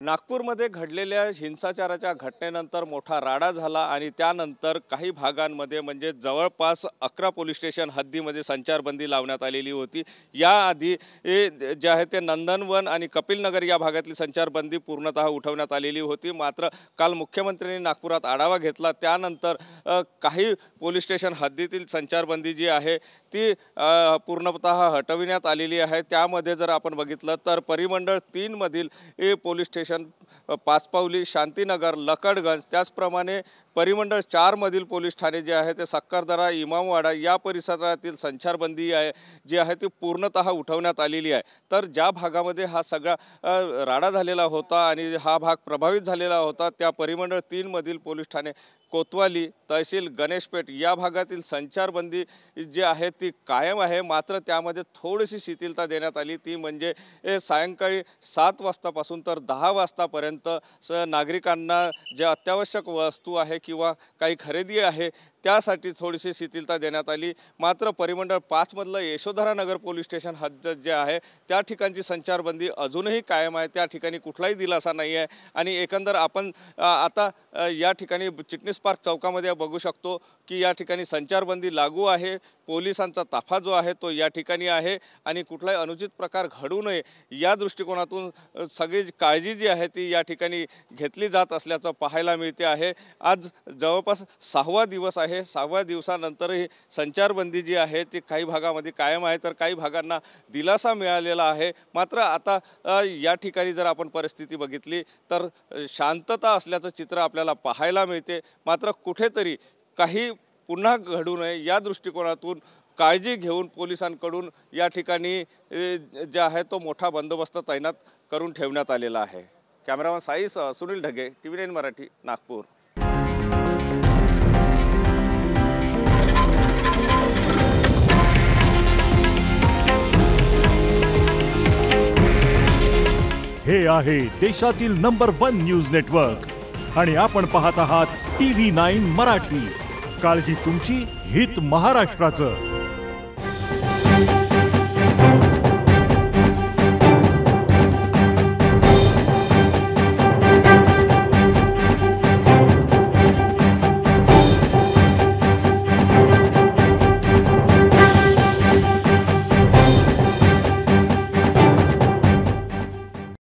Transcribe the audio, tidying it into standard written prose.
नागपूरमध्ये घडलेल्या हिंसाचाराच्या घटनेनंतर मोठा राडा झाला आणि त्यानंतर काही भागांमध्ये म्हणजे जवळपास 11 पोलीस स्टेशन हद्दीमध्ये संचारबंदी लावण्यात आलेली होती। याआधी जे आहे ते नंदनवन आणि कपिलनगर या भागातली संचारबंदी पूर्णतः उठवण्यात आलेली होती। मात्र काल मुख्यमंत्र्यांनी नागपुरात आढावा घेतला, त्यानंतर काही पोलीस स्टेशन हद्दीतील संचारबंदी जी आहे ती पूर्णतः हटविण्यात आलेली आहे। त्यामध्ये जर आपण बघितलं तर परिमंडळ 3 मधील पोलीस स्टेशन पाचपावली, शांतीनगर, लकडगंज, त्याचप्रमाणे परिमंडळ 4 मधील पोलीस ठाणे जे आहे ते सक्करदरा, इमामवाडा या परिसरातील संचारबंदी आहे जी आहे ती पूर्णतः उठवण्यात आलेली आहे। तर ज्या भागामध्ये हा सगळा राडा झालेला होता आणि हा भाग प्रभावित झालेला होता त्या परिमंडळ 3 मधील पोलीस ठाणे कोतवाली, तहसील गणेशपेठ या भागातील संचारबंदी जी आहे ती कायम आहे। मात्र त्यामध्ये थोडीशी शिथिलता देण्यात आली, ती म्हणजे सायंकाळी 7 वाजतापासून तर 10 वाजतापर्यंत नागरिकांना ज्या अत्यावश्यक वस्तू आहे किंवा काही खरेदी आहे त्यासाठी थोडीशी शिथिलता देण्यात आली। मात्र परिमंडळ 5 मधलं यशोधरा नगर पोलीस स्टेशन हद्द जे आहे त्या ठिकाणची संचारबंदी अजूनही कायम आहे, त्या ठिकाणी कुठलाही दिलासा नाही आहे। आणि एकंदर आपण आता या ठिकाणी चिटणीस पार्क चौकामध्ये बघू शकतो की या ठिकाणी संचारबंदी लागू आहे, पोलिसांचा ताफा जो आहे तो या ठिकाणी आहे आणि कुठलाही अनुचित प्रकार घडू नये या दृष्टिकोनातून सगळी काळजी जी आहे ती या ठिकाणी घेतली जात असल्याचं पाहायला मिळते आहे। आज जवळपास 6वा दिवस आहे, 6व्या दिवसानंतरही संचारबंदी जी आहे ती काही भागामध्ये कायम आहे तर काही भागांना दिलासा मिळालेला आहे। मात्र आता या ठिकाणी जर आपण परिस्थिती बघितली तर शांतता असल्याचं चित्र आपल्याला पाहायला मिळते। मात्र कुठेतरी काही पुन्हा घडू नये या दृष्टिकोनातून काळजी घेऊन पोलिसांकडून या ठिकाणी जे आहे तो मोठा बंदोबस्त तैनात करून ठेवण्यात आलेला आहे। कॅमेरामन साईसह सुनील ढगे, TV9 मराठी, नागपूर। हे आहे देशातील नंबर 1 न्यूज नेटवर्क आणि आपण पाहत आहात TV9 मराठी। काळजी तुमची, हित महाराष्ट्राचं।